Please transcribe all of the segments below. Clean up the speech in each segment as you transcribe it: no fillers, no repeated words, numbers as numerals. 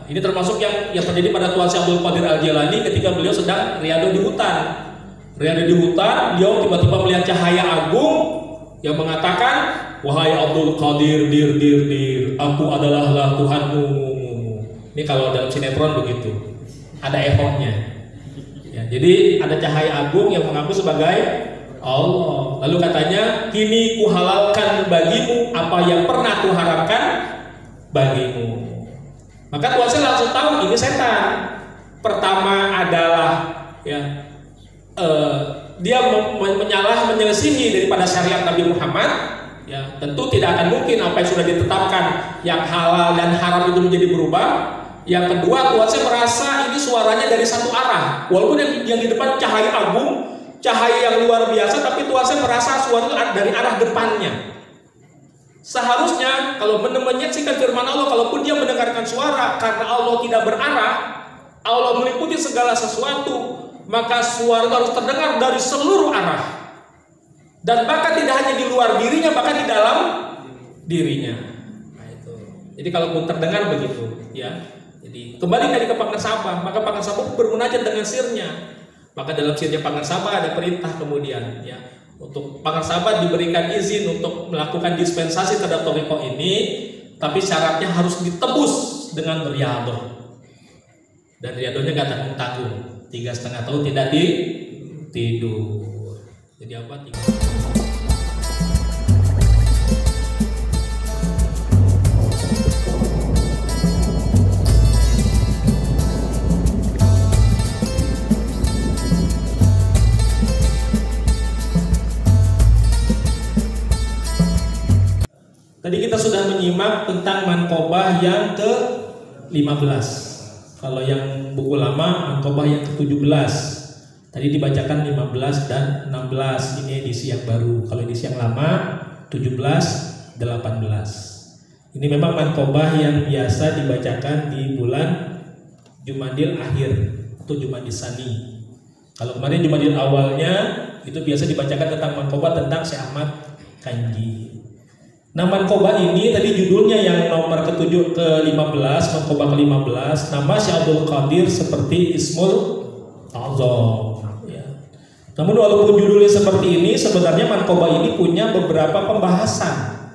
Ini termasuk yang terjadi pada Tuan Syekh Abdul Qadir Al-Jilani ketika beliau sedang riado di hutan. Riado di hutan, beliau tiba-tiba melihat cahaya agung yang mengatakan, wahai Abdul Qadir, dir, aku adalah Tuhanmu. Ini kalau dalam sinetron begitu, ada ehonya. Ya, jadi ada cahaya agung yang mengaku sebagai Allah. Lalu katanya, kini kuhalalkan bagimu apa yang pernah kuharapkan bagimu. Maka Tuan Syekh langsung tahu ini setan. Pertama adalah ya dia menyelisihi daripada syariat Nabi Muhammad. Ya, tentu tidak akan mungkin apa yang sudah ditetapkan yang halal dan haram itu menjadi berubah. Yang kedua, Tuan Syekh merasa ini suaranya dari satu arah. Walaupun yang di depan cahaya agung, cahaya yang luar biasa, tapi Tuan Syekh merasa suara itu dari arah depannya. Seharusnya kalau menyaksikan firman Allah, kalaupun dia mendengarkan suara, karena Allah tidak berarah, Allah meliputi segala sesuatu, maka suara harus terdengar dari seluruh arah. Dan bahkan tidak hanya di luar dirinya, bahkan di dalam dirinya. Nah, itu. Jadi kalaupun terdengar begitu, ya. Jadi kembali dari ke Pangeran Sabah, maka Pangeran Sabah bermunajat dengan sirnya. Maka dalam sirnya Pangeran Sabah ada perintah kemudian, ya. Untuk Pangeran Sabah diberikan izin untuk melakukan dispensasi terhadap thariqah ini, tapi syaratnya harus ditebus dengan riyadhah. Dan riyadhahnya gak tanggung-tanggung, 3,5 tahun tidak tidur. Jadi apa? Tadi kita sudah menyimak tentang manqobah yang ke-15. Kalau yang buku lama, manqobah yang ke-17. Tadi dibacakan 15 dan 16. Ini edisi yang baru. Kalau edisi yang lama 17, 18. Ini memang manqobah yang biasa dibacakan di bulan Jumadil akhir atau Jumadil Sani. Kalau kemarin Jumadil awalnya itu biasa dibacakan tentang manqobah tentang Syekh Ahmad Kanji. Nah, manqobah ini tadi judulnya yang nomor ke-15, manqobah ke-15, nama Syekh Abdul Qadir seperti Ismul A'zam. Ya. Namun walaupun judulnya seperti ini, sebenarnya manqobah ini punya beberapa pembahasan.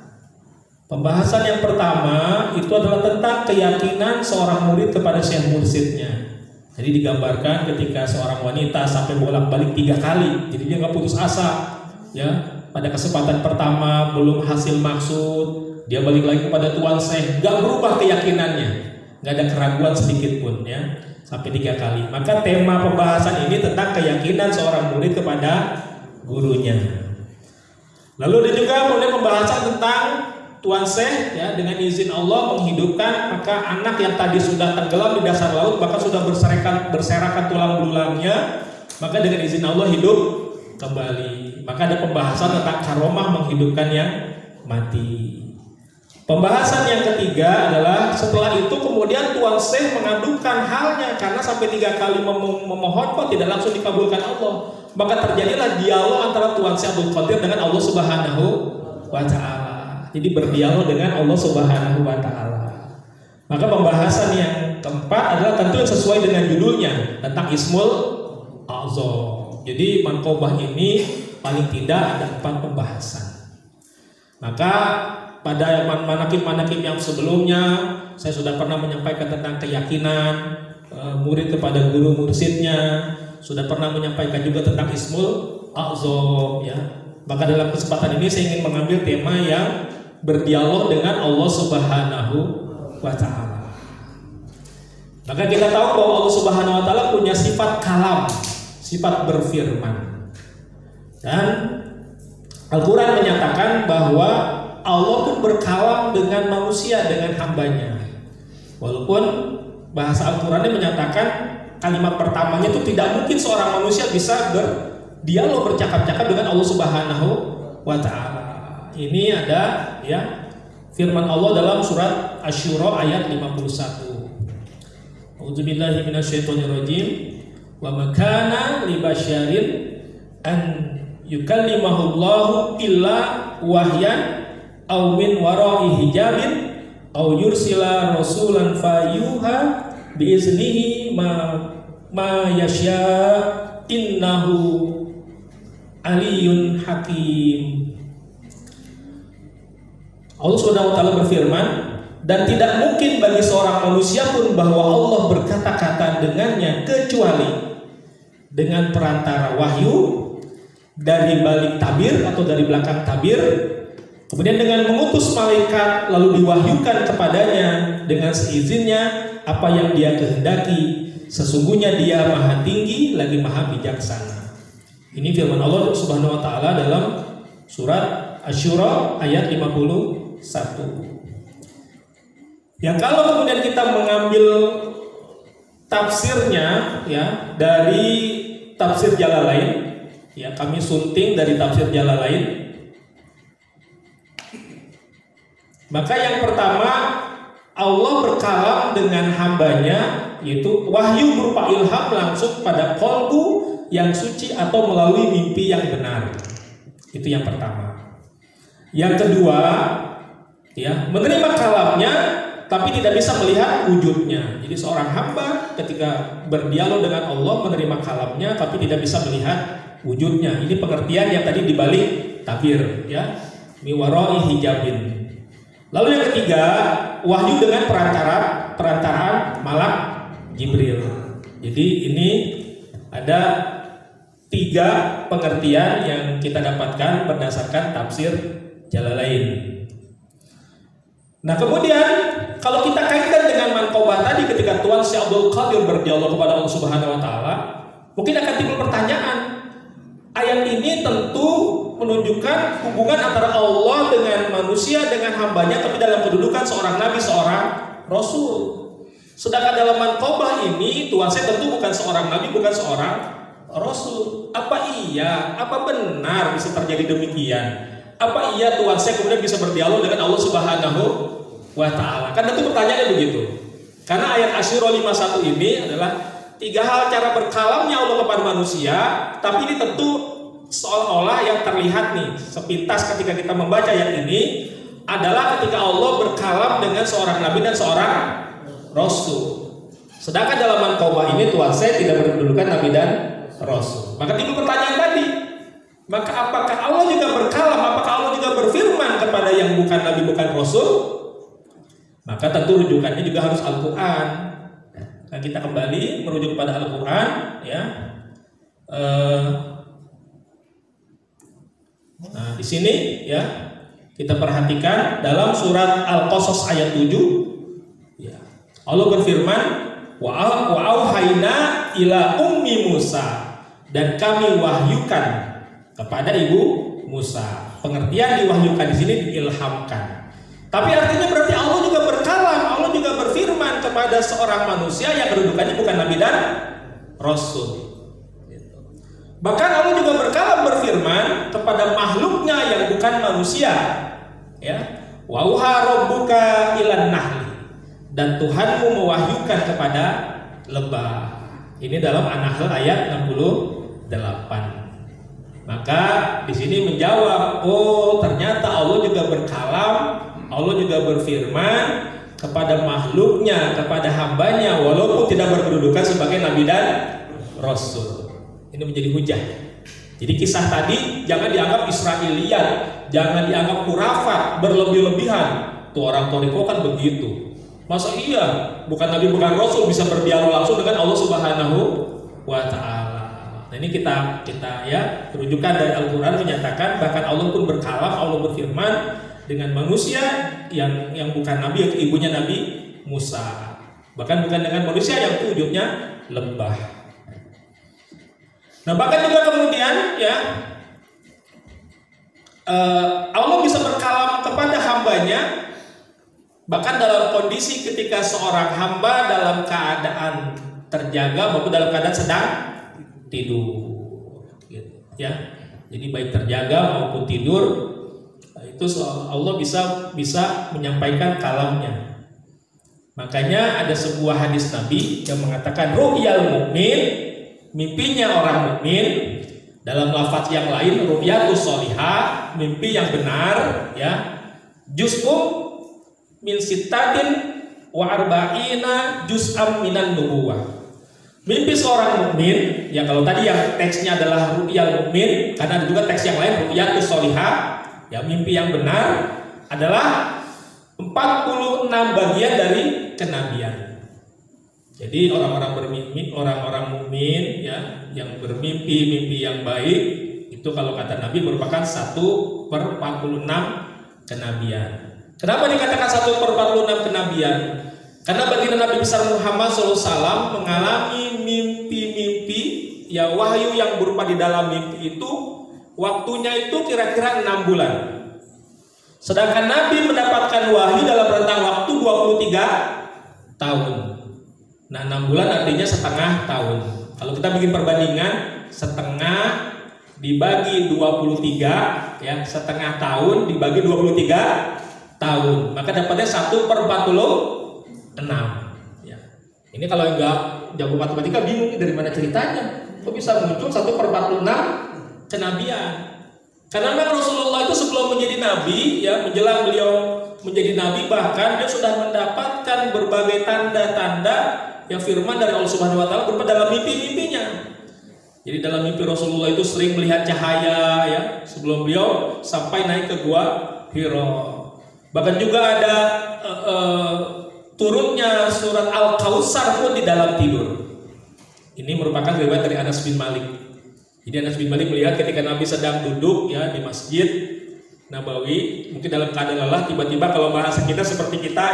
Pembahasan yang pertama itu adalah tentang keyakinan seorang murid kepada syekh mursyidnya. Jadi digambarkan ketika seorang wanita sampai bolak-balik 3 kali, jadi dia nggak putus asa, ya. Pada kesempatan pertama belum hasil maksud, dia balik lagi kepada Tuan Syekh, gak berubah keyakinannya, gak ada keraguan sedikit pun, ya, sampai 3 kali. Maka tema pembahasan ini tentang keyakinan seorang murid kepada gurunya. Lalu ada juga mulai pembahasan tentang Tuan Syekh, ya, dengan izin Allah menghidupkan maka anak yang tadi sudah tenggelam di dasar laut, bahkan sudah berserakan tulang belulangnya, maka dengan izin Allah hidup kembali. Maka ada pembahasan tentang karomah menghidupkan yang mati. Pembahasan yang ketiga adalah setelah itu kemudian Tuan Syekh mengadukan halnya karena sampai 3 kali memohon kok tidak langsung dikabulkan Allah. Maka terjadilah dialog antara Tuan Syekh Abdul Qadir dengan Allah Subhanahu wa Ta'ala. Jadi berdialog dengan Allah Subhanahu wa Ta'ala. Maka pembahasan yang keempat adalah tentu yang sesuai dengan judulnya tentang Ismul A'zam. Jadi manqobah ini paling tidak ada 4 pembahasan. Maka pada manakim-manakim yang sebelumnya saya sudah pernah menyampaikan tentang keyakinan murid kepada guru mursyidnya, sudah pernah menyampaikan juga tentang Ismul A'zam, ya. Maka dalam kesempatan ini saya ingin mengambil tema yang berdialog dengan Allah Subhanahu wa Ta'ala. Maka kita tahu bahwa Allah Subhanahu wa Ta'ala punya sifat kalam, sifat berfirman. Dan Al-Quran menyatakan bahwa Allah pun berkalam dengan manusia, dengan hambanya. Walaupun bahasa Al-Qurannya menyatakan kalimat pertamanya itu tidak mungkin seorang manusia bisa berdialog, bercakap-cakap dengan Allah Subhanahu wa Ta'ala. Ini ada, ya, firman Allah dalam surat Asy-Syura ayat 51. A'udzubillahi minasyaitonirrajim. Wa makana li basyarin an yukallimahullahu illa wahyan aw min wara'i hijabin aw yursila rasulan fayuha biiznihi ma yasya innahu aliyun hakim. Allah Subhanahu wa taala berfirman, dan tidak mungkin bagi seorang manusia pun bahwa Allah berkata-kata dengannya kecuali dengan perantara wahyu dari balik tabir atau dari belakang tabir, kemudian dengan mengutus malaikat lalu diwahyukan kepadanya dengan seizinnya apa yang dia kehendaki. Sesungguhnya dia maha tinggi lagi maha bijaksana. Ini firman Allah Subhanahu wa taala dalam surat Asy-Syura ayat 51. Yang kalau kemudian kita mengambil tafsirnya ya dari tafsir Jalalain, ya kami sunting dari tafsir Jalalain, maka yang pertama Allah berkalam dengan hambanya, yaitu wahyu berupa ilham langsung pada qalbu yang suci atau melalui mimpi yang benar. Itu yang pertama. Yang kedua, ya menerima kalamnya tapi tidak bisa melihat wujudnya. Jadi seorang hamba ketika berdialog dengan Allah menerima kalamnya tapi tidak bisa melihat wujudnya. Ini pengertian yang tadi dibalik tabir, ya, miwarai hijabin. Lalu yang ketiga, wahyu dengan perantaraan malak Jibril. Jadi ini ada 3 pengertian yang kita dapatkan berdasarkan tafsir Jalalain. Nah kemudian kalau kita kaitkan dengan manqobah tadi ketika Tuan Syekh Abdul Qadir berdialog kepada Allah Subhanahu wa taala, mungkin akan timbul pertanyaan. Ayat ini tentu menunjukkan hubungan antara Allah dengan manusia, dengan hambanya, tapi dalam kedudukan seorang nabi, seorang rasul. Sedangkan dalam manqobah ini Tuan Syekh tentu bukan seorang nabi, bukan seorang rasul. Apa iya, apa benar bisa terjadi demikian? Apa iya Tuan Syekh kemudian bisa berdialog dengan Allah Subhanahu wa ta'ala? Kan tentu pertanyaannya begitu. Karena ayat Asy-Syura 51 ini adalah 3 hal cara berkalamnya Allah kepada manusia, tapi ini tentu seolah-olah yang terlihat nih sepintas ketika kita membaca ayat ini adalah ketika Allah berkalam dengan seorang nabi dan seorang rasul. Sedangkan dalam manqobah ini Tuan Syekh tidak berkedudukan nabi dan rasul. Maka timbul pertanyaan tadi. Maka apakah Allah juga berkalam? Apakah Allah juga berfirman kepada yang bukan nabi, bukan rasul? Maka tentu rujukannya juga harus Al-Quran. Nah, kita kembali merujuk kepada Al-Quran, ya. Nah, di sini ya kita perhatikan dalam surat Al-Qasas ayat 7, ya. Allah berfirman, wa auhayna ila ummi Musa, dan kami wahyukan kepada ibu Musa. Pengertian diwahyukan di sini diilhamkan. Tapi artinya berarti Allah juga berkalam, Allah juga berfirman kepada seorang manusia yang kedudukannya bukan nabi dan rasul. Bahkan Allah juga berkalam berfirman kepada makhluknya yang bukan manusia, ya. Wa auha rabbuka ilan nahli, dan Tuhanmu mewahyukan kepada lebah. Ini dalam An-Nahl ayat 68. Maka di sini menjawab, oh ternyata Allah juga berkalam, Allah juga berfirman kepada makhluknya, kepada hambanya, walaupun tidak berkedudukan sebagai nabi dan rasul. Ini menjadi hujah. Jadi kisah tadi jangan dianggap Israiliyat, jangan dianggap khurafat, berlebih-lebihan. Tuh orang Toriko kan begitu. Masa iya bukan nabi bukan rasul bisa berdialog langsung dengan Allah Subhanahu wa ta'ala. Nah ini kita ya rujukan dari Al-Quran menyatakan bahkan Allah pun berkalam, Allah berfirman dengan manusia yang bukan nabi, yaitu ibunya Nabi Musa. Bahkan bukan dengan manusia yang wujudnya lebah. Nah bahkan juga kemudian ya Allah bisa berkalam kepada hambanya bahkan dalam kondisi ketika seorang hamba dalam keadaan terjaga maupun dalam keadaan sedang tidur, gitu, ya. Jadi baik terjaga maupun tidur itu Allah bisa menyampaikan kalamnya. Makanya ada sebuah hadis Nabi yang mengatakan ru'yal mukmin, mimpinya orang mukmin. Dalam lafaz yang lain ru'yatus sholihah, mimpi yang benar, ya. Juz'um min sittatin wa arba'ina juz'am minan nubuwah. Mimpi seorang mukmin, ya kalau tadi yang teksnya adalah ru'yal mukmin, karena ada juga teks yang lain ru'yatus sholihah, ya mimpi yang benar adalah 46 bagian dari kenabian. Jadi orang-orang bermimpi, orang-orang mukmin ya yang bermimpi mimpi yang baik itu kalau kata Nabi merupakan 1/46 kenabian. Kenapa dikatakan 1/46 kenabian? Karena baginda Nabi besar Muhammad SAW mengalami mimpi-mimpi ya wahyu yang berupa di dalam mimpi itu waktunya itu kira-kira 6 bulan. Sedangkan Nabi mendapatkan wahyu dalam rentang waktu 23 tahun. Nah 6 bulan artinya setengah tahun. Kalau kita bikin perbandingan, setengah dibagi 23 ya, setengah tahun dibagi 23 tahun, maka dapatnya 1/46 ya. Ini kalau enggak jago matematika bingung dari mana ceritanya. Kok bisa muncul 1/46 kenabian? Karena memang Rasulullah itu sebelum menjadi nabi ya, menjelang beliau menjadi nabi bahkan dia sudah mendapatkan berbagai tanda-tanda yang firman dari Allah Subhanahu wa taala berupa dalam mimpi-mimpinya. Jadi dalam mimpi Rasulullah itu sering melihat cahaya ya sebelum beliau sampai naik ke gua Hira. Bahkan juga ada turunnya surat Al-Kautsar pun di dalam tidur. Ini merupakan riwayat dari Anas bin Malik. Jadi Anas bin Malik melihat ketika Nabi sedang duduk ya di Masjid Nabawi, mungkin dalam keadaan lelah, tiba-tiba kalau bahasa kita seperti kita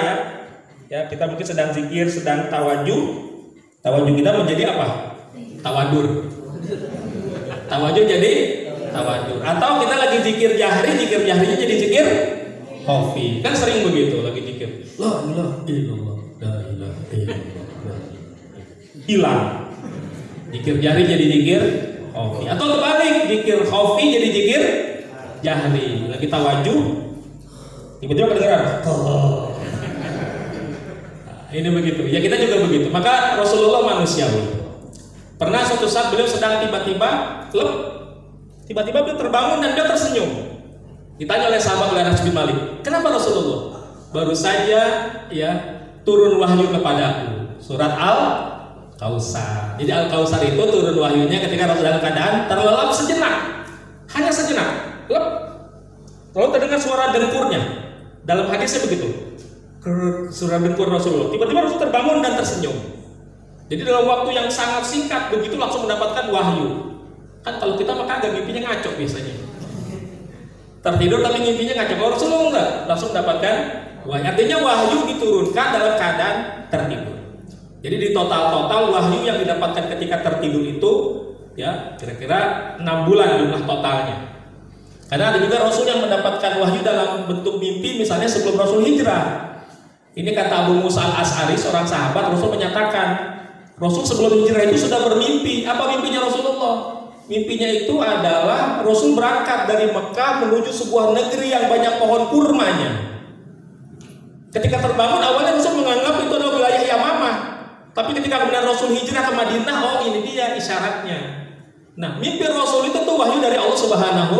ya kita mungkin sedang zikir, sedang tawajuh kita menjadi apa? Tawadur. Tawajuh jadi tawadur. Atau kita lagi zikir jahrinya jadi zikir khafi. Kan sering begitu lagi zikir. La ilaha illallah, la ilaha illallah. Hilang. Zikir jahri jadi zikir khafi. Atau kebalik, zikir khafi jadi zikir jahri. Lagi tawajuh tiba-tiba kedengaran. Ini begitu. Ya kita juga begitu. Maka Rasulullah manusiawi. Pernah suatu saat beliau sedang tiba-tiba beliau terbangun dan dia tersenyum. Ditanya oleh sahabat Anas bin Malik, "Kenapa Rasulullah?" "Baru saja ya turun wahyu kepadaku." Surat Al-Kautsar. Jadi Al-Kautsar itu turun wahyunya ketika Rasul dalam keadaan terlelap sejenak. Hanya sejenak. Lep. Lalu terdengar suara dengkurnya. Dalam hadisnya begitu. Suara dengkur Rasulullah. Tiba-tiba Rasul terbangun dan tersenyum. Jadi dalam waktu yang sangat singkat begitu langsung mendapatkan wahyu. Kan kalau kita maka agak mimpinya ngaco biasanya. Tertidur tapi mimpinya ngaco. Kalau Rasulullah enggak, langsung mendapatkan wahyu. Artinya wahyu diturunkan dalam keadaan tertidur. Jadi di total wahyu yang didapatkan ketika tertidur itu ya kira-kira 6 bulan jumlah totalnya. Karena ada juga Rasul yang mendapatkan wahyu dalam bentuk mimpi misalnya sebelum Rasul hijrah. Ini kata Abu Musa al-Asy'ari seorang sahabat, Rasul menyatakan Rasul sebelum hijrah itu sudah bermimpi. Apa mimpinya Rasulullah? Mimpinya itu adalah Rasul berangkat dari Mekah menuju sebuah negeri yang banyak pohon kurmanya. Ketika terbangun awalnya Rasul menganggap itu adalah wilayah Yamamah. Tapi ketika kemudian Rasul hijrah ke Madinah, oh ini dia isyaratnya. Nah, mimpi Rasul itu tuh wahyu dari Allah Subhanahu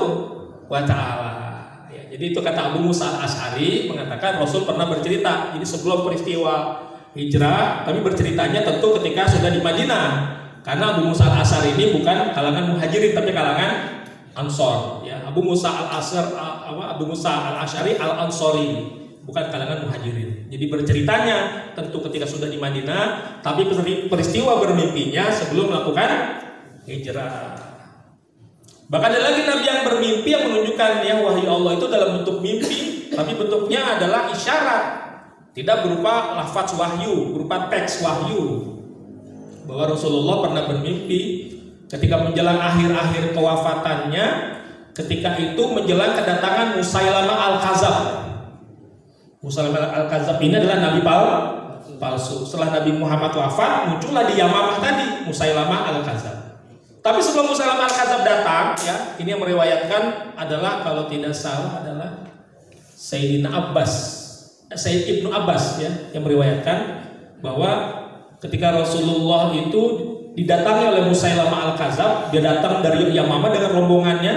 wa taala. Ya, jadi itu kata Abu Musa al-Asy'ari mengatakan Rasul pernah bercerita. Jadi sebelum peristiwa hijrah, tapi berceritanya tentu ketika sudah di Madinah. Karena Abu Musa al-Asy'ari ini bukan kalangan muhajirin tapi kalangan Ansor. Ya, Abu Musa al-Asy'ari al-Ansori, bukan kalangan muhajirin. Jadi berceritanya tentu ketika sudah di Madinah, tapi peristiwa bermimpinya sebelum melakukan hijrah. Bahkan ada lagi nabi yang bermimpi yang menunjukkan ya wahyu Allah itu dalam bentuk mimpi, tapi bentuknya adalah isyarat. Tidak berupa lafaz wahyu, berupa teks wahyu. Bahwa Rasulullah pernah bermimpi ketika menjelang akhir-akhir kewafatannya, ketika itu menjelang kedatangan Musailamah al-Kadzab. Musailamah al-Kadzab ini adalah nabi palsu. Setelah Nabi Muhammad wafat, muncullah di Yamamah tadi Musailamah al-Kadzab. Tapi sebelum Musailamah al-Kadzab datang, ya, ini yang meriwayatkan adalah kalau tidak salah adalah Sayyid Ibnu Abbas ya, yang meriwayatkan bahwa ketika Rasulullah itu didatangi oleh Musailamah al-Kadzab, dia datang dari Yamamah dengan rombongannya,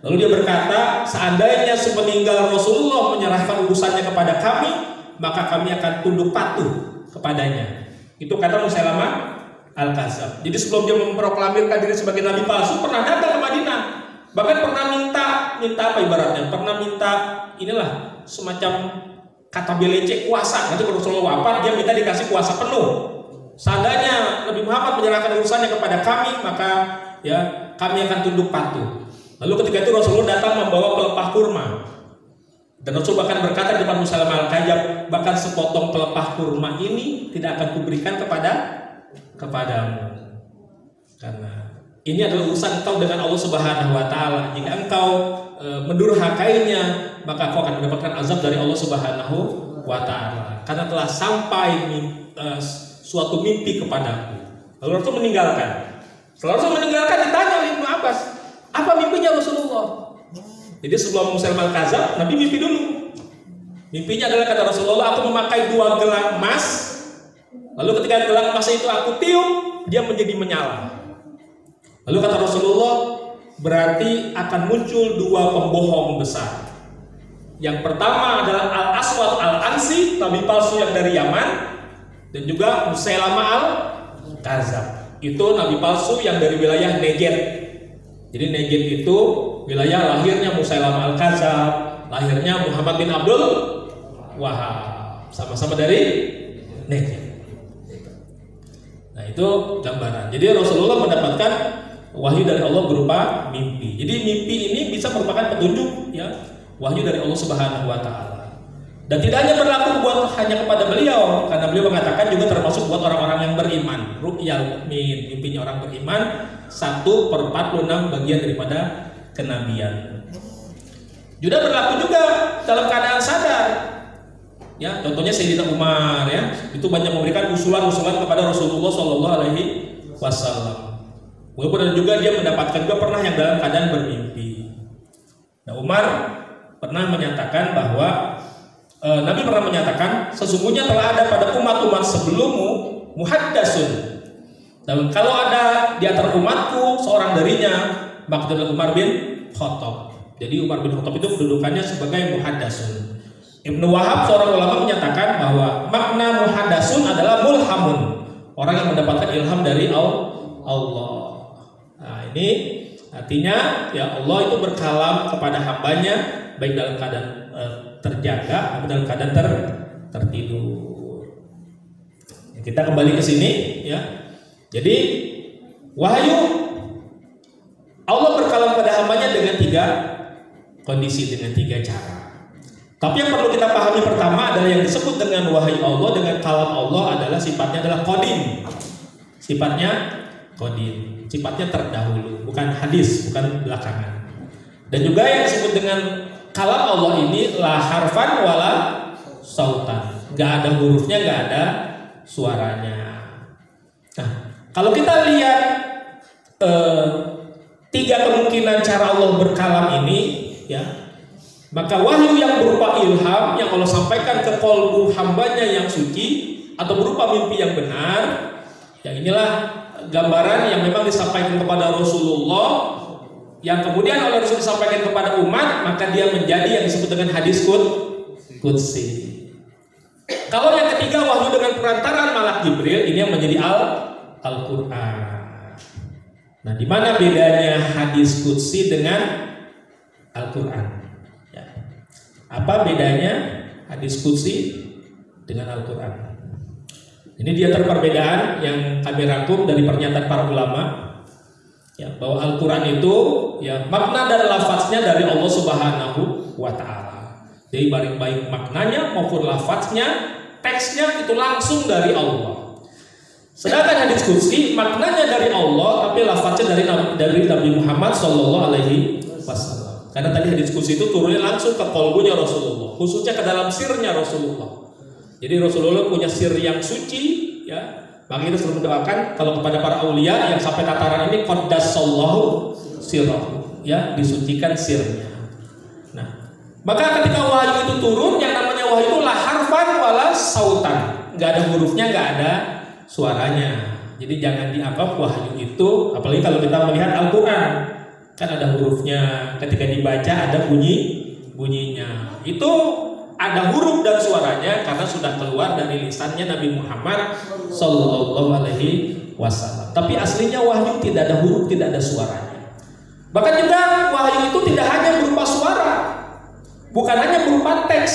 lalu dia berkata, seandainya sepeninggal Rasulullah menyerahkan urusannya kepada kami, maka kami akan tunduk patuh kepadanya. Itu kata Musailamah Al-Kadzab. Jadi sebelum dia memproklamirkan diri sebagai nabi palsu, pernah datang ke Madinah. Bahkan pernah minta apa ibaratnya? Pernah minta inilah semacam kata belecek kuasa. Nanti kalau Rasulullah wafat, dia minta dikasih kuasa penuh. Seandainya Nabi Muhammad menyerahkan urusannya kepada kami, maka ya kami akan tunduk patuh. Lalu ketika itu Rasulullah datang membawa pelepah kurma. Dan Rasul bahkan berkata di depan Musailamah Al-Kadzab, bahkan sepotong pelepah kurma ini tidak akan kuberikan kepadamu. Karena ini adalah urusan engkau dengan Allah Subhanahu wa taala. Jika engkau mendurhakainya, maka engkau akan mendapatkan azab dari Allah Subhanahu wa taala. Karena telah sampai suatu mimpi kepadaku. Lalu Rasul meninggalkan. Setelah Rasul meninggalkan, ditanya oleh Ibnu Abbas, apa mimpinya Rasulullah? Jadi sebelum Musailamah Al-Kadzab, Nabi mimpi dulu. Mimpinya adalah kata Rasulullah, aku memakai 2 gelang emas. Lalu ketika gelang emas itu aku tiup, dia menjadi menyala. Lalu kata Rasulullah, berarti akan muncul 2 pembohong besar. Yang pertama adalah Al-Aswad Al-Ansi, nabi palsu yang dari Yaman, dan juga Musailamah Al-Kadzab. Itu nabi palsu yang dari wilayah Najd. Jadi Najd itu wilayah lahirnya Musailamah Al-Kadzab, lahirnya Muhammad bin Abdul Wahab, sama-sama dari Najd. Nah itu gambaran. Jadi Rasulullah mendapatkan wahyu dari Allah berupa mimpi. Jadi mimpi ini bisa merupakan petunjuk, ya, wahyu dari Allah Subhanahu wa taala. Dan tidak hanya berlaku hanya kepada beliau, karena beliau mengatakan juga termasuk buat orang-orang yang beriman. Ru'yal mukmin, mimpinya orang beriman, 1/46 bagian daripada kenabian. Juga berlaku juga dalam keadaan sadar. Ya, contohnya Sayyidina Umar, ya, itu banyak memberikan usulan-usulan kepada Rasulullah Shallallahu Alaihi Wasallam. Walaupun ada juga dia mendapatkan juga pernah yang dalam keadaan bermimpi. Nah, Umar pernah menyatakan bahwa Nabi pernah menyatakan sesungguhnya telah ada pada umat-umat sebelummu muhaddasun. Dan kalau ada di antara umatku seorang darinya, maka adalah Umar bin Khattab. Jadi Umar bin Khattab itu kedudukannya sebagai muhaddasun. Ibnu Wahab seorang ulama menyatakan bahwa makna muhaddasun adalah mulhamun, orang yang mendapatkan ilham dari Allah. Nah ini artinya ya Allah itu berkalam kepada hambanya baik dalam keadaan terjaga maupun dalam keadaan tertidur. Ya, kita kembali ke sini ya. Jadi wahyu Allah berkalam pada hambanya dengan 3 kondisi, dengan 3 cara. Tapi yang perlu kita pahami pertama adalah yang disebut dengan wahyu Allah, dengan kalam Allah adalah sifatnya adalah qadim. Sifatnya qadim, sifatnya terdahulu, bukan hadis, bukan belakangan. Dan juga yang disebut dengan kalam Allah ini la harfan wala sautan. Gak ada hurufnya, gak ada suaranya. Nah, kalau kita lihat 3 kemungkinan cara Allah berkalam ini, ya, maka wahyu yang berupa ilham yang Allah sampaikan ke qalbu hambanya yang suci atau berupa mimpi yang benar, ya inilah gambaran yang memang disampaikan kepada Rasulullah, yang kemudian oleh Rasul disampaikan kepada umat, maka dia menjadi yang disebut dengan hadis qudsi. Kalau yang ketiga wahyu dengan perantaraan malak Jibril, ini yang menjadi Al-Qur'an. Nah, di mana bedanya hadis qudsi dengan Al-Qur'an? Ya. Apa bedanya hadis qudsi dengan Al-Qur'an? Ini dia perbedaan yang kami rangkum dari pernyataan para ulama. Ya, bahwa Al-Quran itu ya makna dan lafaznya dari Allah Subhanahu wa taala. Jadi baik maknanya maupun lafaznya, teksnya itu langsung dari Allah. Sedangkan hadis qudsi maknanya dari Allah tapi lafaznya dari Nabi Muhammad sallallahu alaihi wasallam. Karena tadi hadis qudsi itu turunnya langsung ke qalbunya Rasulullah, khususnya ke dalam sirnya Rasulullah. Jadi Rasulullah punya sir yang suci, ya. Maka kita selalu mendoakan kalau kepada para aulia yang sampai tataran ini qaddassallahu sirrahu, ya, disucikan sirnya. Nah, maka ketika wahyu itu turun, yang namanya wahyu itu la harfan wala sautan, nggak ada hurufnya, nggak ada suaranya. Jadi jangan dianggap wahyu itu, apalagi kalau kita melihat Al-Quran, kan ada hurufnya, ketika dibaca ada bunyinya. Itu ada huruf dan suaranya karena sudah keluar dari lisannya Nabi Muhammad Sallallahu Alaihi Wasallam. Tapi aslinya wahyu tidak ada huruf, tidak ada suaranya. Bahkan juga wahyu itu tidak hanya berupa suara, bukan hanya berupa teks,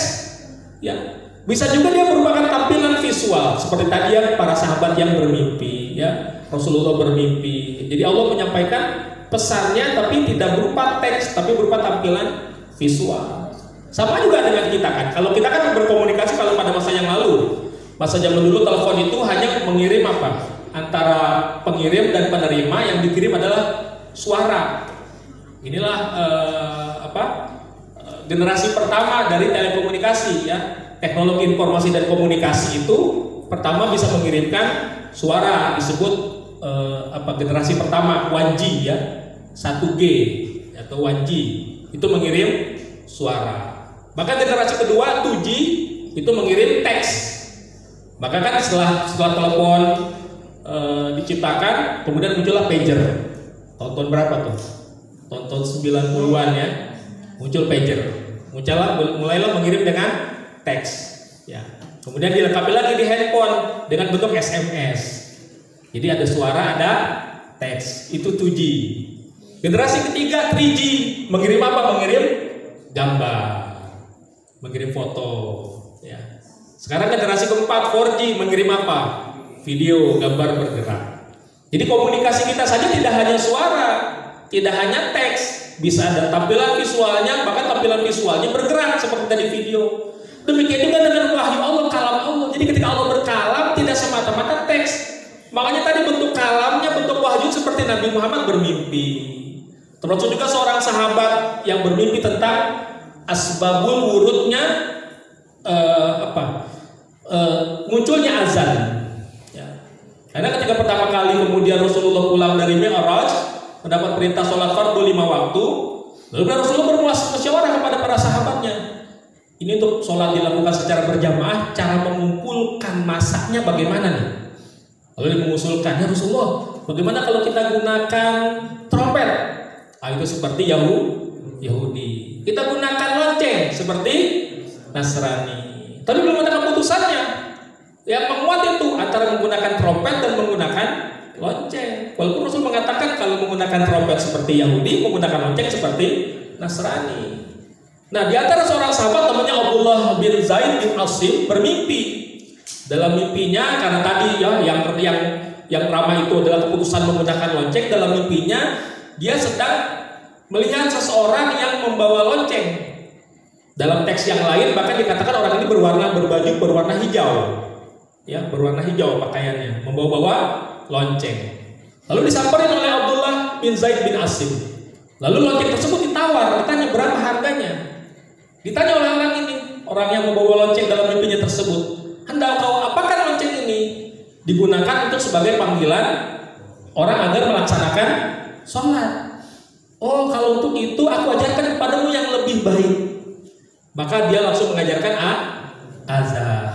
ya. Bisa juga dia merupakan tampilan visual seperti tadi ya para sahabat yang bermimpi, ya. Rasulullah bermimpi. Jadi Allah menyampaikan pesannya tapi tidak berupa teks, tapi berupa tampilan visual. Sama juga dengan kita kan. Kalau kita kan berkomunikasi kalau pada masa yang lalu, masa zaman dulu telepon itu hanya mengirim apa? Antara pengirim dan penerima, yang dikirim adalah suara. Inilah generasi pertama dari telekomunikasi, ya. Teknologi informasi dan komunikasi itu pertama bisa mengirimkan suara, disebut generasi pertama 1G, ya, 1G atau 1G itu mengirim suara. Maka generasi kedua 2G itu mengirim teks. Maka kan setelah telepon diciptakan, kemudian muncullah pager. Tahun berapa tuh? Tahun 90-an ya, muncul pager. Mulailah mengirim dengan teks, ya. Kemudian dilengkapi lagi di handphone dengan bentuk SMS. Jadi ada suara, ada teks. Itu 2G. Generasi ketiga 3G, mengirim apa? Mengirim gambar, mengirim foto, ya. Sekarang generasi keempat 4G, mengirim apa? Video, gambar bergerak. Jadi komunikasi kita saja tidak hanya suara, tidak hanya teks, bisa ada tampilan visualnya, bahkan tampilan visualnya bergerak seperti tadi video. Demikian juga dengan wahyu Allah, kalam Allah. Jadi ketika Allah berkalam tidak semata-mata teks. Makanya tadi bentuk kalamnya, bentuk wahyu seperti Nabi Muhammad bermimpi. Termasuk juga seorang sahabat yang bermimpi tentang asbabul wurudnya munculnya azan, ya. Karena ketika pertama kali kemudian Rasulullah pulang dari Mi'raj, mendapat perintah sholat fardu 5 waktu, lalu Rasulullah bermusyawarah kepada para sahabatnya. Ini untuk sholat dilakukan secara berjamaah, cara mengumpulkan masanya bagaimana nih? Lalu dia mengusulkan, ya Rasulullah, bagaimana kalau kita gunakan trompet? Itu seperti Yahudi. Kita gunakan lonceng seperti Nasrani. Tapi belum ada keputusannya. Yang menguat itu antara menggunakan trompet dan menggunakan lonceng. Walaupun Rasul mengatakan kalau menggunakan trompet seperti Yahudi, menggunakan lonceng seperti Nasrani. Nah, di antara seorang sahabat namanya Abdullah bin Zaid bin Asim bermimpi. Dalam mimpinya, karena tadi ya yang ramai itu adalah keputusan menggunakan lonceng, dalam mimpinya dia sedang melihat seseorang yang membawa lonceng. Dalam teks yang lain bahkan dikatakan orang ini berbaju berwarna hijau, ya, berwarna hijau pakaiannya, membawa lonceng. Lalu disamperin oleh Abdullah bin Zaid bin Asim. Lalu lonceng tersebut ditawar, ditanya berapa harganya. Ditanya oleh orang ini, orang yang membawa lonceng dalam mimpinya tersebut, hendak kau apakan lonceng ini? Digunakan untuk sebagai panggilan orang agar melaksanakan sholat. Oh, kalau untuk itu aku ajarkan kepadamu yang lebih baik. Maka dia langsung mengajarkan azan.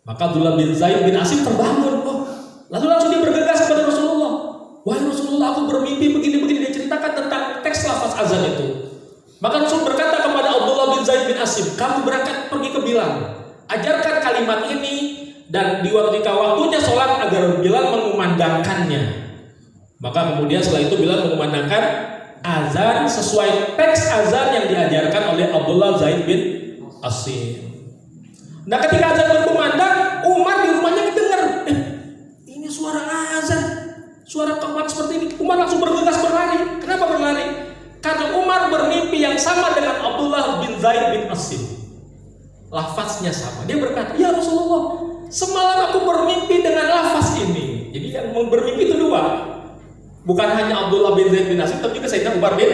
Maka Abdullah bin Zaid bin Asim terbangun. Lalu langsung dia bergegas kepada Rasulullah. Wahai Rasulullah, aku bermimpi begini-begini. Dia ceritakan tentang teks lafaz azan itu. Maka Rasul berkata kepada Abdullah bin Zaid bin Asim, kamu berangkat pergi ke Bilal, ajarkan kalimat ini, dan jika waktunya sholat agar Bilal mengumandangkannya. Maka kemudian setelah itu Bilal mengumandangkan azan sesuai teks azan yang diajarkan oleh Abdullah Zaid bin Asim. Nah, ketika azan berkumandang, Umar di rumahnya kedengar, ini suara azan, suara kemat seperti ini. Umar langsung bergegas berlari. Kenapa berlari? Karena Umar bermimpi yang sama dengan Abdullah bin Zaid bin Asim. Lafaznya sama. Dia berkata, ya Rasulullah, semalam aku bermimpi dengan lafaz ini. Jadi yang bermimpi itu dua. Bukan hanya Abdullah bin Zaid bin Asim, tapi juga Sayyidina Umar bin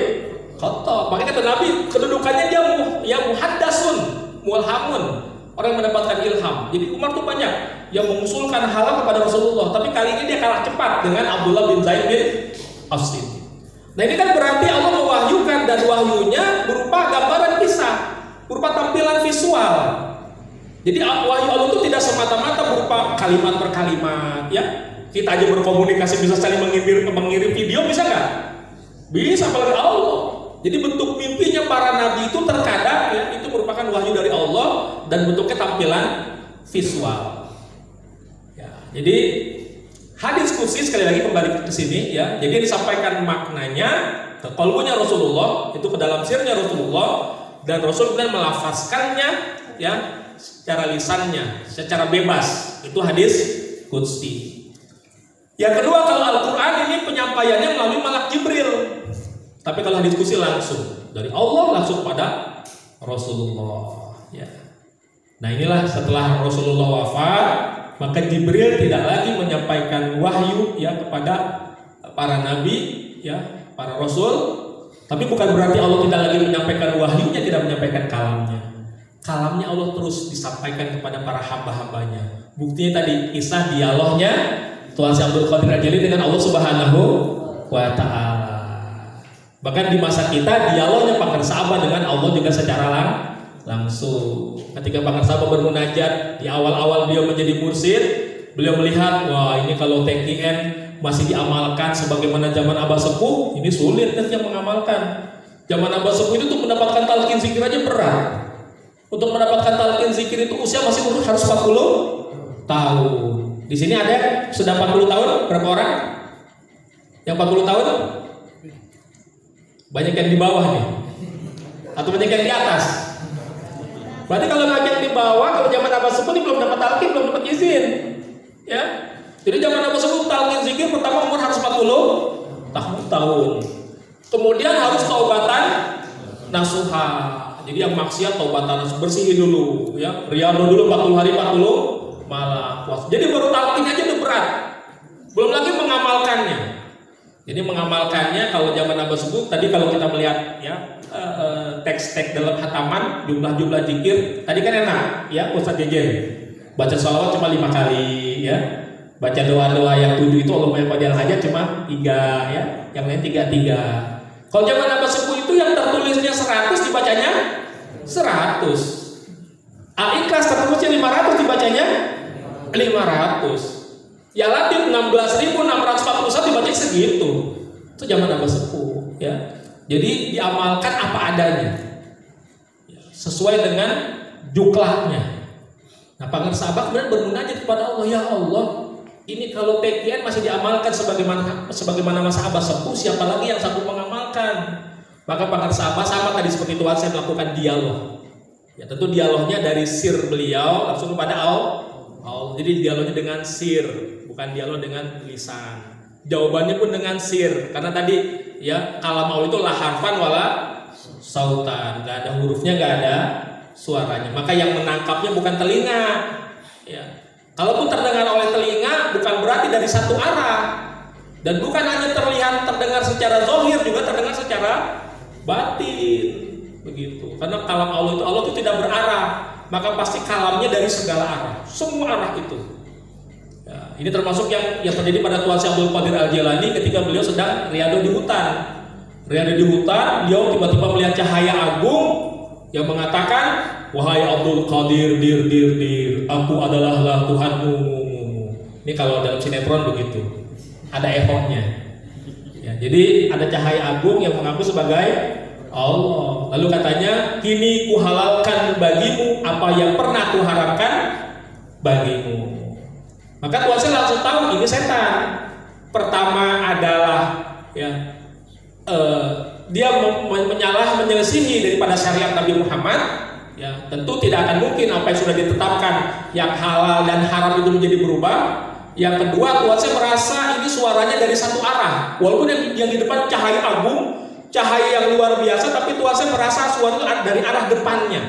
Khattab. Makanya kata Nabi, kedudukannya dia muhaddasun, mulhamun, orang yang mendapatkan ilham. Jadi Umar tuh banyak yang mengusulkan hal kepada Rasulullah, tapi kali ini dia kalah cepat dengan Abdullah bin Zaid bin Asim. Nah, ini kan berarti Allah mewahyukan, dan wahyunya berupa gambaran kisah, berupa tampilan visual. Jadi wahyu Allah itu tidak semata-mata berupa kalimat per kalimat, ya. Kita aja berkomunikasi bisa saling mengirim video, bisa nggak? Bisa, apalagi Allah. Jadi bentuk mimpinya para nabi itu terkadang ya itu merupakan wahyu dari Allah dan bentuknya tampilan visual. Ya, jadi hadis qudsi sekali lagi kembali ke sini ya. Jadi disampaikan maknanya ke qalbunya Rasulullah, itu ke dalam sirnya Rasulullah, dan Rasul kemudian melafazkannya ya secara lisannya, secara bebas. Itu hadis qudsi. Yang kedua, kalau Al-Quran ini penyampaiannya melalui malak Jibril. Tapi kalau hadis qudsi langsung dari Allah langsung pada Rasulullah. Ya. Nah inilah setelah Rasulullah wafat, maka Jibril tidak lagi menyampaikan wahyu ya kepada para nabi, ya para rasul. Tapi bukan berarti Allah tidak lagi menyampaikan wahyunya, tidak menyampaikan kalamnya. Kalamnya Allah terus disampaikan kepada para hamba-hambanya. Buktinya tadi kisah dialognya Tuan Syekh Abdul Qadir Al-Jailani dengan Allah Subhanahu wa Ta'ala. Bahkan di masa kita dialognya Pak Sahabat dengan Allah juga secara langsung. Ketika Pak Sahabat bermunajat di awal-awal beliau menjadi mursyid, beliau melihat wah ini kalau TKN masih diamalkan sebagaimana zaman Abah Sepuh, ini sulit nanti yang mengamalkan. Zaman Abah Sepuh itu untuk mendapatkan talqin zikir aja berat. Untuk mendapatkan talqin zikir itu usia masih harus 40 tahun. Di sini ada sudah 40 tahun berapa orang? Yang 40 tahun? Banyak yang di bawah nih, atau banyak yang di atas. Berarti kalau banyak di bawah, kalau zaman Abah Sepuh ini belum dapat talqin, belum dapat izin, ya. Jadi zaman Abah Sepuh talqin zikir pertama umur harus 40 tahun. Kemudian harus taubatan nasuha. Jadi yang maksiat taubatan nasuha, bersihin dulu, ya. Riyadhah dulu 40 hari 40 malam puasa. Jadi baru talqin aja udah berat. Belum lagi mengamalkannya. Jadi mengamalkannya kalau zaman Abah Sepuh tadi kalau kita melihat ya teks-teks dalam hataman jumlah-jumlah zikir tadi kan enak ya Ustaz Jejen baca sholawat cuma 5 kali ya, baca doa-doa yang 7 itu Allahumma qadil hajat cuma 3 ya, yang lain 3. Kalau zaman Abah Sepuh itu yang tertulisnya 100 dibacanya 100, Al-Ikhlas tertulisnya 500 dibacanya 500. Ya Latif 16.641 dibaca segitu. Itu zaman Abah Sepuh ya. Jadi diamalkan apa adanya. Sesuai dengan juklahnya. Nah, Pak Sahabat kemudian bermunajat kepada Allah, ya Allah, ini kalau TKN masih diamalkan sebagaimana masa Abah Sepuh, siapa lagi yang sanggup mengamalkan? Maka Pak Sahabat sama tadi seperti itu saya melakukan dialog. Ya tentu dialognya dari sir beliau langsung kepada Allah. Jadi dialognya dengan sir, bukan dialog dengan lisan. Jawabannya pun dengan sir, karena tadi ya kalam Allah itu la harfan wala sautan, nggak ada hurufnya, nggak ada suaranya. Maka yang menangkapnya bukan telinga. Ya. Kalaupun terdengar oleh telinga, bukan berarti dari satu arah, dan bukan hanya terdengar secara zahir, juga terdengar secara batin, begitu. Karena kalam Allah itu tidak berarah, maka pasti kalamnya dari segala arah, semua arah itu. Ya, ini termasuk yang terjadi pada Tuan Syekh Abdul Qadir Al-Jailani ketika beliau sedang riyadhah di hutan. Riyadhah di hutan, beliau tiba-tiba melihat cahaya agung yang mengatakan, wahai Abdul Qadir, dir, aku adalah Tuhanmu. Ini kalau dalam sinetron begitu, ada ehonya. Ya, jadi ada cahaya agung yang mengaku sebagai Allah. Lalu katanya, kini kuhalalkan bagimu apa yang pernah kuharamkan bagimu. Maka Tuhan saya langsung tahu ini setan. Pertama adalah ya dia menyelisihi daripada syariat Nabi Muhammad. Ya tentu tidak akan mungkin apa yang sudah ditetapkan yang halal dan haram itu menjadi berubah. Yang kedua, Tuhan saya merasa ini suaranya dari satu arah. Walaupun yang di depan cahaya agung, cahaya yang luar biasa, tapi Tuhan saya merasa suara itu dari arah depannya.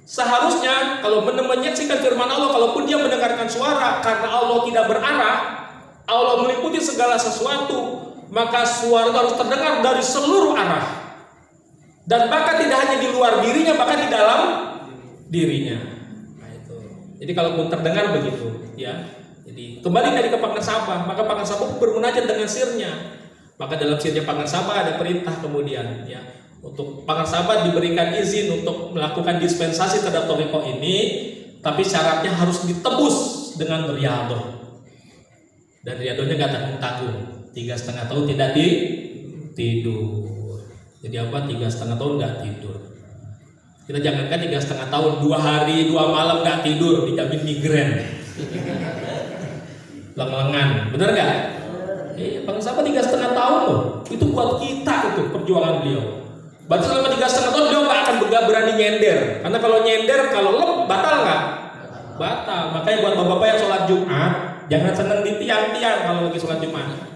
Seharusnya kalau menyaksikan firman Allah, kalaupun dia mendengarkan suara, karena Allah tidak berarah, Allah meliputi segala sesuatu, maka suara itu harus terdengar dari seluruh arah, dan bahkan tidak hanya di luar dirinya, bahkan di dalam dirinya. Nah, itu. Jadi kalaupun terdengar begitu, ya. Jadi kembali dari ke Pak Nasabah, maka Pak Nasabah bermunajat dengan sirnya. Maka dalam sirnya Pak Nasabah ada perintah kemudian, ya. Untuk Pak Sahabat diberikan izin untuk melakukan dispensasi terhadap thariqah ini, tapi syaratnya harus ditebus dengan riyadhah. Dan riyadhahnya nggak tanggung-tanggung, 3,5 tahun tidak tidur. Jadi apa? 3,5 tahun nggak tidur. Kita jangankan 3,5 tahun, 2 hari 2 malam nggak tidur dijamin migrain. Lengan, bener nggak? Bang Saba 3,5 tahun loh. Itu buat kita itu perjuangan beliau. Berarti selama 3,5 tahun beliau nggak akan berani nyender. Karena kalau nyender, kalau lep batal nggak? Batal. Makanya buat bapak-bapak yang sholat Jumat, jangan senang di tiang-tiang kalau lagi sholat Jumat.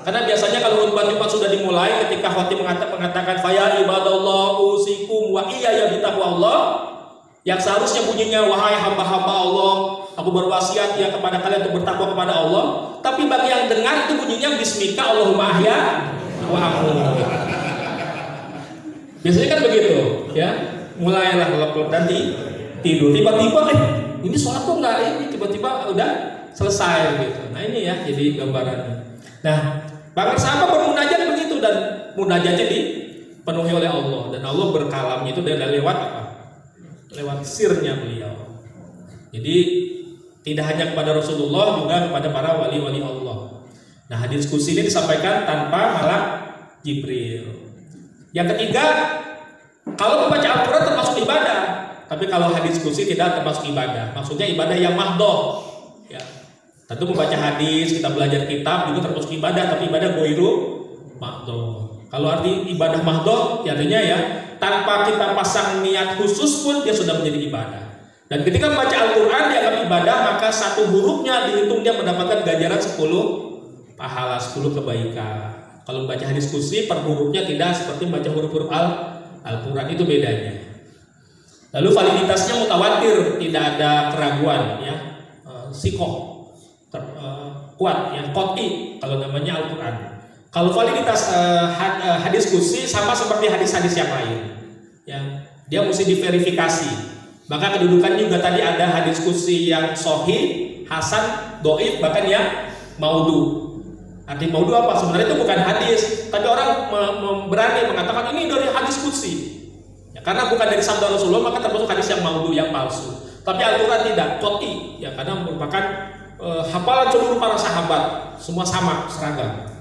Karena biasanya kalau khutbah Jumat sudah dimulai, ketika khatib mengatakan faya ibadallah usikum wa iyaya bitaqwallah, yang seharusnya bunyinya wahai hamba-hamba Allah, aku berwasiat ya kepada kalian untuk bertakwa kepada Allah. Tapi bagi yang dengar itu bunyinya bismika Allahumma ahya wa amut. Biasanya kan begitu, ya. Mulailah kalau nanti tidur, tiba-tiba ini sholat kok nggak ini, tiba-tiba udah selesai gitu. Nah ini ya jadi gambarannya. Nah para sahabat bermunajat begitu, dan munajatnya dipenuhi oleh Allah, dan Allah berkalamnya itu dari lewat apa? Lewat sirnya beliau. Jadi tidak hanya kepada Rasulullah, juga kepada para wali-wali Allah. Nah hadis kursi ini disampaikan tanpa malak Jibril. Yang ketiga, kalau membaca Al-Quran termasuk ibadah, tapi kalau hadis kursi tidak termasuk ibadah. Maksudnya ibadah yang mahdoh. Ya. Tentu membaca hadis, kita belajar kitab itu termasuk ibadah, tapi ibadah goiru mahdoh. Kalau arti ibadah mahdoh, artinya ya tanpa kita pasang niat khusus pun dia sudah menjadi ibadah. Dan ketika membaca Al-Quran dianggap ibadah, maka satu hurufnya dihitung dia mendapatkan ganjaran 10 pahala, 10 kebaikan. Kalau membaca hadis kursi per hurufnya tidak seperti membaca huruf-huruf Al-Quran, itu bedanya. Lalu validitasnya mutawatir, tidak ada keraguan, ya, sikoh, kuat, yang qot'i kalau namanya Al-Quran. Kalau validitas hadis kursi sama seperti hadis-hadis yang lain, ya, dia mesti diverifikasi. Maka kedudukan juga tadi ada hadis kursi yang sahih, hasan, doif, bahkan yang maudhu. Arti maudhu apa? Sebenarnya itu bukan hadis, tapi orang berani mengatakan ini dari hadis kursi. Ya, karena bukan dari sabda Rasulullah, maka termasuk hadis yang maudhu, yang palsu. Tapi Al-Quran tidak, qot'i, ya, karena merupakan hafalan seluruh para sahabat, semua sama, seragam.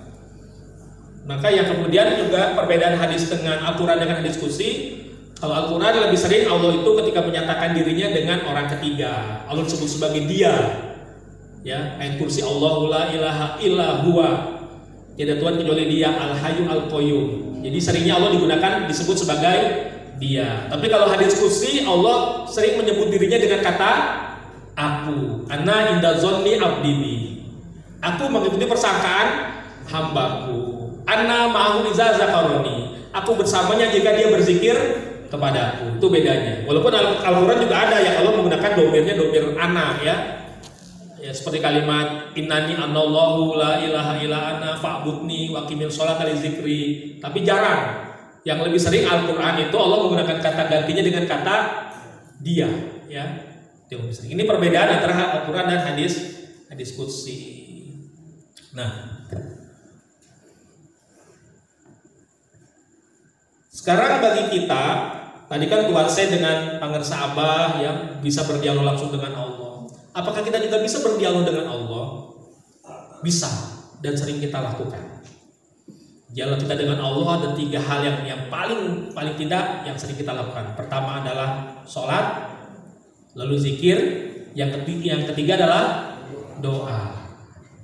Maka yang kemudian juga perbedaan hadis dengan Al-Quran dengan hadis kursi. Kalau Al-Quran lebih sering Allah itu ketika menyatakan dirinya dengan orang ketiga, Allah disebut sebagai dia. Ya, ayat kursi Allahu la ilaha illa huwa, tiada Tuhan kecuali dia, al-hayyu al-qayyum. Jadi seringnya Allah digunakan disebut sebagai dia. Tapi kalau hadis kursi Allah sering menyebut dirinya dengan kata aku, ana inda zonni abdi bi. Aku mengikuti persangkaan hambaku. Ana ma'ahu iza zakaroni. Aku bersamanya jika dia berzikir kepadaku. Itu bedanya. Walaupun Al-Quran juga ada yang Allah menggunakan domirnya domir ana, ya. Ya, seperti kalimat innani anallahu la ilaha illa ana fa'budni wa qimil sholata li zikri. Tapi jarang. Yang lebih sering Al-Qur'an itu Allah menggunakan kata gantinya dengan kata dia, ya. Ini perbedaan antara Al-Qur'an dan hadis qudsi. Nah, sekarang bagi kita, tadi kan Tuhan saya dengan pangersa Abah yang bisa berdialog langsung dengan Allah. Apakah kita juga bisa berdialog dengan Allah? Bisa, dan sering kita lakukan. Dialog kita dengan Allah ada 3 hal yang paling tidak yang sering kita lakukan. Pertama adalah sholat, lalu zikir, yang ketiga adalah doa.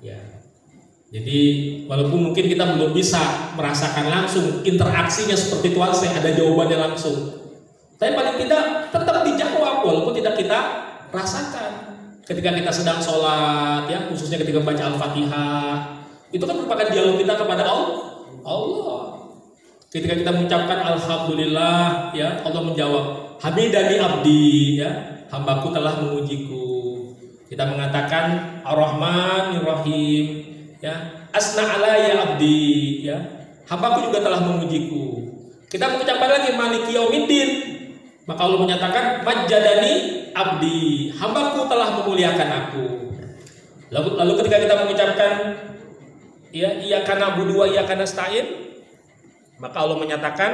Ya. Jadi walaupun mungkin kita belum bisa merasakan langsung interaksinya seperti Tuhan saya ada jawabannya langsung, tapi paling tidak tetap dijawab walaupun tidak kita rasakan. Ketika kita sedang sholat, ya, khususnya ketika membaca Al-Fatihah, itu kan merupakan dialog kita kepada Allah. Ketika kita mengucapkan Alhamdulillah, ya, Allah menjawab Hamidani abdi, ya, hambaku telah memujiku. Kita mengatakan Ar-Rahmanir-Rahim, ya, asna alaya abdi, ya, hambaku juga telah memujiku. Kita mengucapkan lagi Maliki Yaumiddin, maka Allah menyatakan Majjadani abdi, hambaku telah memuliakan aku. Lalu ketika kita mengucapkan ya iyyaka na'budu wa iyyaka nasta'in, maka Allah menyatakan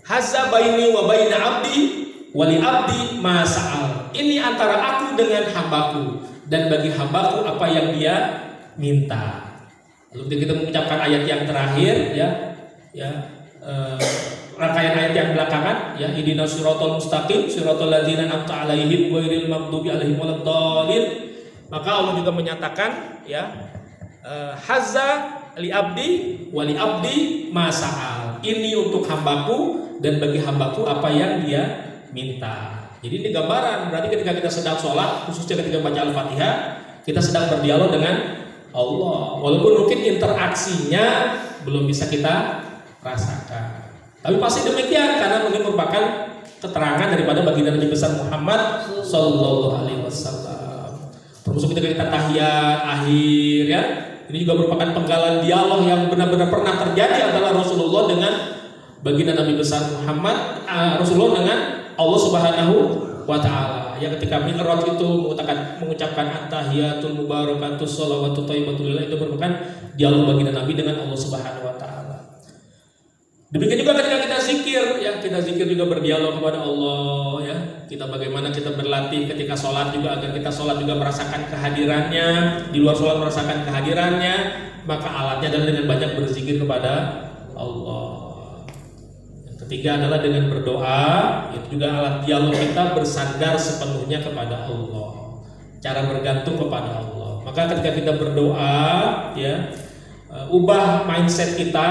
Hazza baini wa baina abdi wa li abdi ma sa'al. Ini antara aku dengan hambaku, dan bagi hambaku apa yang dia minta. Lalu kita mengucapkan ayat yang terakhir, ya rangkaian ayat yang belakangan, ya, ihdinas siratal mustaqim siratal ladzina an'amta 'alaihim ghairil maghdubi alaihim waladdallin. Maka Allah juga menyatakan, ya, hazza li abdi wa li abdi ma sa'al. Ini untuk hambaku dan bagi hambaku apa yang dia minta. Jadi ini gambaran, berarti ketika kita sedang sholat, khususnya ketika baca Al-Fatihah, kita sedang berdialog dengan Allah. Walaupun mungkin interaksinya belum bisa kita rasakan, tapi pasti demikian karena ini merupakan keterangan daripada baginda Nabi besar Muhammad Sallallahu Alaihi Wasallam. Termasuk ketika kita tahiyat akhir, ya, ini juga merupakan penggalan dialog yang benar-benar pernah terjadi antara Rasulullah dengan baginda Nabi besar Muhammad, Rasulullah dengan Allah Subhanahu wa Ta'ala. Ya, ketika Mi'raj itu mengucapkan at-tahiyatul mubarakatus shalawatut thayyibatul lillah, itu merupakan dialog baginda Nabi dengan Allah Subhanahu wa Ta'ala. Demikian juga ketika kita zikir, ya, kita zikir juga berdialog kepada Allah, ya. Kita bagaimana kita berlatih ketika sholat juga agar kita sholat juga merasakan kehadirannya, di luar sholat merasakan kehadirannya. Maka alatnya adalah dengan banyak berzikir kepada Allah. Yang ketiga adalah dengan berdoa, itu juga alat dialog kita bersandar sepenuhnya kepada Allah, cara bergantung kepada Allah. Maka ketika kita berdoa, ya, ubah mindset kita.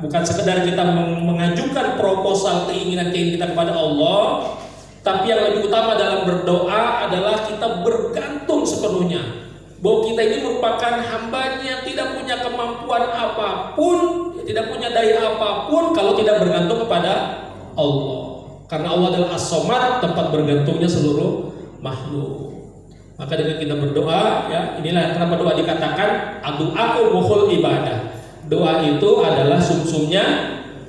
Bukan sekedar kita mengajukan proposal keinginan kita kepada Allah, tapi yang lebih utama dalam berdoa adalah kita bergantung sepenuhnya bahwa kita ini merupakan hambanya yang tidak punya kemampuan apapun, tidak punya daya apapun kalau tidak bergantung kepada Allah. Karena Allah adalah As-Somad, tempat bergantungnya seluruh makhluk. Maka dengan kita berdoa, ya, inilah kenapa doa dikatakan ad-du'a'u mukhul ibadah. Doa itu adalah sumsumnya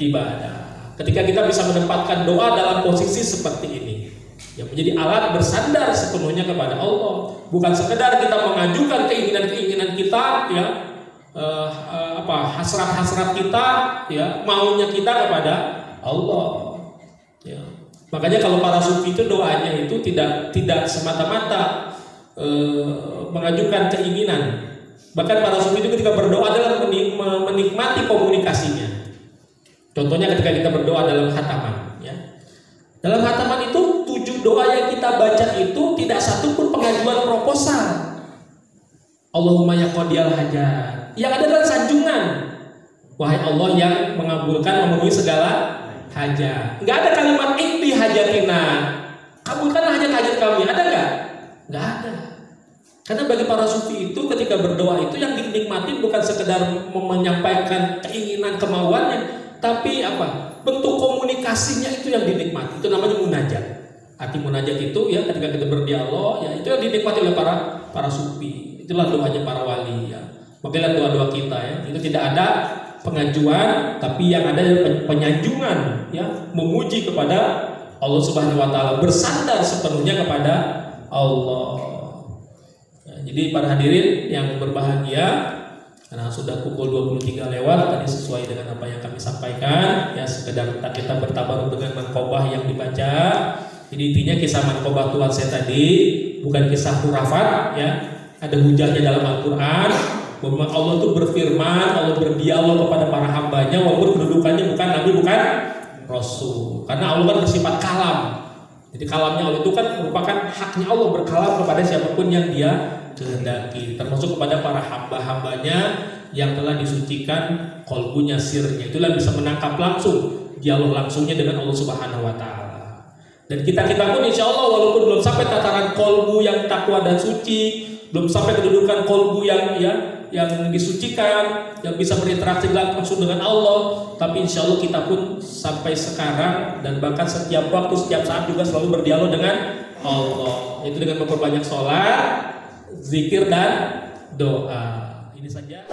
ibadah. Ketika kita bisa menempatkan doa dalam posisi seperti ini, yang menjadi alat bersandar sepenuhnya kepada Allah, bukan sekedar kita mengajukan keinginan-keinginan kita, ya, hasrat-hasrat kita, ya, maunya kita kepada Allah. Ya. Makanya kalau para sufi itu doanya itu tidak semata-mata mengajukan keinginan. Bahkan para sufi itu ketika berdoa adalah menikmati komunikasinya. Contohnya ketika kita berdoa dalam khataman, ya. Dalam khataman itu 7 doa yang kita baca itu tidak satu pun pengajuan proposal. Allahumma ya qadiyal hajat. Yang ada adalah sanjungan. Wahai Allah yang mengabulkan, memenuhi segala hajat. Enggak ada kalimat ikti hajatina. Kabulkanlah hajat-hajat kami. Ada enggak? Enggak ada. Karena bagi para sufi itu ketika berdoa itu yang dinikmati bukan sekedar menyampaikan keinginan kemauannya, tapi apa? Bentuk komunikasinya itu yang dinikmati. Itu namanya munajat. Arti munajat itu, ya, ketika kita berdialog, ya, itu yang dinikmati oleh para sufi. Itulah doanya para wali, ya. Makanya doa-doa kita, ya, itu tidak ada pengajuan, tapi yang ada adalah penyanjungan, ya, memuji kepada Allah Subhanahu wa Ta'ala, bersandar sepenuhnya kepada Allah. Jadi para hadirin yang berbahagia, karena sudah pukul 23 lewat tadi, sesuai dengan apa yang kami sampaikan, ya, sekedar kita bertabaruk dengan manqobah yang dibaca. Jadi intinya kisah manqobah Tuhan saya tadi bukan kisah khurafat, ya. Ada hujahnya dalam Al-Quran bahwa Allah itu berfirman, Allah berdialog kepada para hambanya walaupun kedudukannya bukan nabi, bukan rasul. Karena Allah kan bersifat kalam. Jadi kalamnya Allah itu kan merupakan haknya Allah berkalam kepada siapapun yang dia kehendaki, termasuk kepada para hamba-hambanya yang telah disucikan kolbunya, sirnya. Itulah bisa menangkap langsung dialog langsungnya dengan Allah Subhanahu wa Ta'ala. Dan kita pun insya Allah walaupun belum sampai tataran kolbu yang takwa dan suci, belum sampai kedudukan kolbu yang disucikan, yang bisa berinteraksi langsung dengan Allah, tapi insya Allah kita pun sampai sekarang dan bahkan setiap waktu, setiap saat juga selalu berdialog dengan Allah. Itu dengan memperbanyak sholat, zikir dan doa. Ini saja.